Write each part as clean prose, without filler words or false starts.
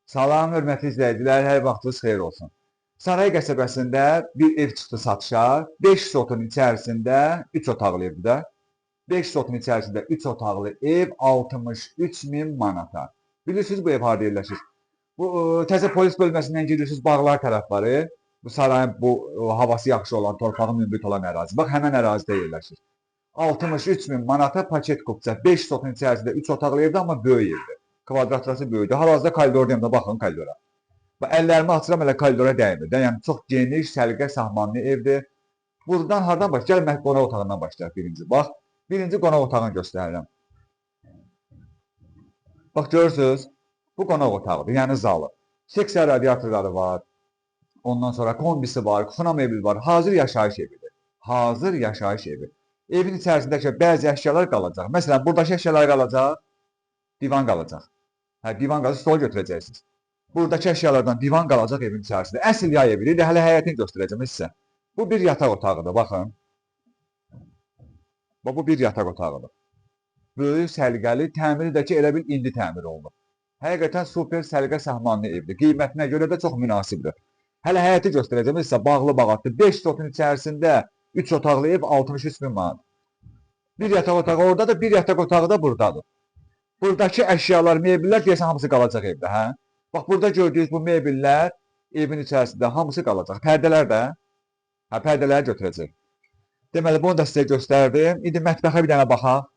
Salam, hörmətli izləyicilər, hər vaxtınız xeyir olsun. Saray qəsəbəsində bir ev çıxdı satışa. 5 sotun içərisində 3 otaqlı evdir də. 5 sotun içərisində 3 otaqlı ev 63.000 manata. Bilirsiniz bu ev harada yerləşir? Bu təzə polis bölməsindən girirsiniz Bağlar tərəfləri. Bu sarayın havası yaxşı olan, torpağı münbit olan ərazi. Bax, həmən ərazidə yerləşir. 63.000 manata paket kupça. 5 sotun içərisində 3 otaqlı evdir, amma böyük evdir. Kvadratrası böyüdür. Hal-hazırda koridordayım da, baxın koridora. Əllərimi açıram, elə koridora dəymir. Yəni, çox geniş, səliqə sahmanlı evdir. Buradan hardan başlayır? Gəlin, qonaq otağından başlayaq birinci. Bax, birinci qonaq otağını göstərirəm. Bax, görürsünüz, bu qonaq otağıdır, yəni zalı. Seksiya radiatorları var. Ondan sonra kombisi var, kuxuna mebel var. Hazır yaşayış evidir. Hazır yaşayış evi. Evin içərisindəki bəzi əşyalar qalacaq. Məsələn, buradakı əşyalar qalacaq, divan qalacaq. Divan qalacaq, stol götürəcəksiniz. Buradakı əşyalardan divan qalacaq evin içərisində. Əsl yay evidir, hələ həyətini göstərəcəm sizə. Bu bir yataq otağıdır, baxın. Bu bir yataq otağıdır. Böyük, səliqəli, təmiri də ki, elə bil indi təmir olunur. Həqiqətən super səliqə sahmanlı evdir. Qiymətinə görə də çox münasibdir. Hələ həyəti göstərəcəm sizə, bağlı bağatdır. 5 sotun içərisində 3 otaqlı ev 63.000 manat. Bir yataq otağı oradadır, bir yataq otağı da buradadır. Buradakı əşyalar, mebellər deyəsən hamısı qalacaq evdə, hə? Bax, burada gördüyünüz bu mebellər evin içərisində hamısı qalacaq. Pərdələr də, pərdələri götürəcək. Deməli, bunu da sizə göstərdim. İndi mətbəxə bir dənə baxaq.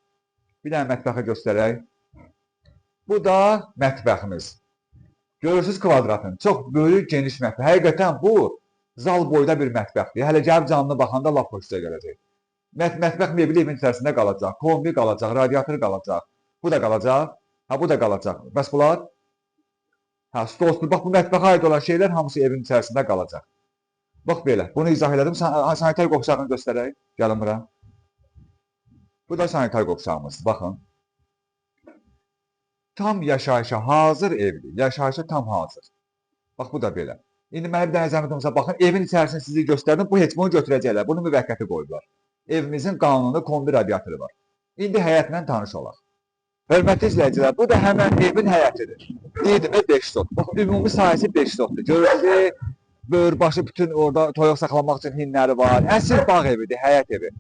Bir dənə mətbəxə göstərək. Bu da mətbəximiz. Görürsünüz kvadratın. Çox böyük, geniş mətbəx. Həqiqətən bu zal boyda bir mətbəxdir. Hələ gəlib canlı baxanda lap xoşuna gələcək. Mətbəx mebeli evin içərisində qalacaq. Kombi qalacaq, radiator qalacaq. Bu da qalacaq. Bu da qalacaq. Bəs bunlar? Stolstur. Bax, bu mətbəxə aid olan şeylər hamısı evin içərisində qalacaq. Bax, belə. Bunu izah elədim. Sanitar qovşağını göstərək. Gəlin bura. Bu da sanitar qovşağımız. Baxın. Tam yaşayışa hazır evdir. Yaşayışa tam hazır. Bax, bu da belə. İndi mənə bir dənə zəhmət olmasa, baxın, evin içərisini sizi göstərdim. Bu heç bunu götürəcəklər. Bunu müvəqqəti qoyublar. Evimizin qanuni kombi radiatoru var. İndi həyətlə tanış olaq. Hörmətli izləyicilər, bu da həmən evin həyətidir. Dedim, 5 sot. Bax, ümumi sahəsi 5 sotdur. Görürsünüz, böyürbaşı bütün orada toyuq saxlamaq üçün hinləri var. Əsl bağ evidir, həyət evi.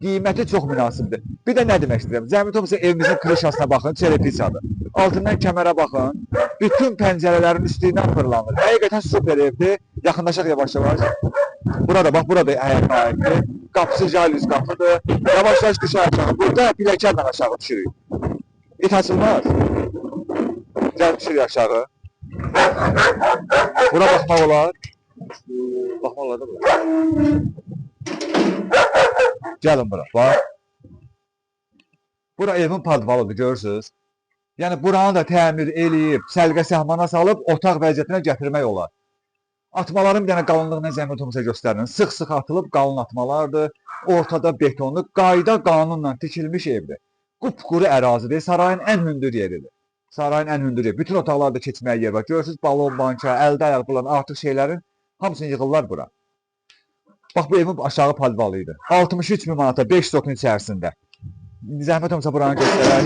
Qiyməti çox münasibdir. Bir də nə demək istəyirəm? Zəhmət olmasa evimizin krişasına baxın, çerepiçadır. Altından kəmərə baxın. Bütün pəncərələrin üstündən fırlanır. Həqiqətən super evdir. Yaxınlaşaq yavaş-yavaş. Burada, bax, burada həyətin aiddir. Qapısı jalüz qapıdır. Yavaş-yavaş qışa aşağı. Burada piləkərlə aşağı düşürük. İt açılmaz. Gəl düşürük aşağı. Bura baxmaq olar. Baxmaq olar da bura. Gəlin bura, bax. Bura evin padvalıdır, görürsünüz. Yəni, buranı da təmir eləyib, səlqə səhmana salıb, otaq vəziyyətinə gətirmək olar. Atmaların bir dənə qalınlığına zəhmət olmasa göstərin. Sıx-sıx atılıb qalın atmalardır. Ortada betonu, qayda qanunla tikilmiş evdir. Qupquru ərazidir, sarayın ən hündür yeridir. Sarayın ən hündür yeri. Bütün otaqlarda keçməyə yer var. Görürsünüz, balon, banka, əldə ayaq bulan artıq şeylərin hamısını yığırlar bura. Bax, bu evin aşağı padvalı idi. 63.000 manata 5 sotun içərisində. Zəhmət olmasa buranı göstərək.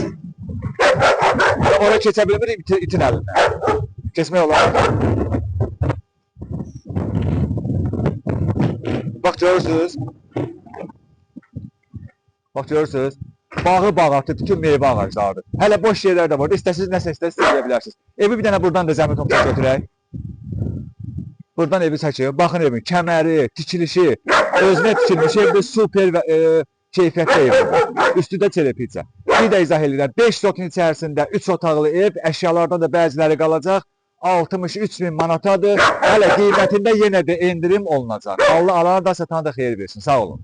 Oraya keçə bilmir, itin əlindən. Keçmək olar. Bax, görürsünüz. Bax, görürsünüz. Bağı bağatdır, bütün meyvə ağaclardır. Hələ boş yerlər də var. İstəsiniz nəsə istəsiniz eləyə bilərsiniz. Evi bir dənə buradan da zəhmət olmasa götürək. Buradan evi çəkir. Baxın evin kəməri, tikilişi, özünə tikilmiş evdir, super və keyfiyyətli evdir. Üstüdə çerepiça. Bir də izah edirəm. 5 sotun içərisində 3 otaqlı ev, əşyalardan da bəziləri qalacaq. 63.000 manatadır. Hələ qiymətində yenə də endirim olunacaq. Allah alanı da satan da xeyir versin. Sağ olun.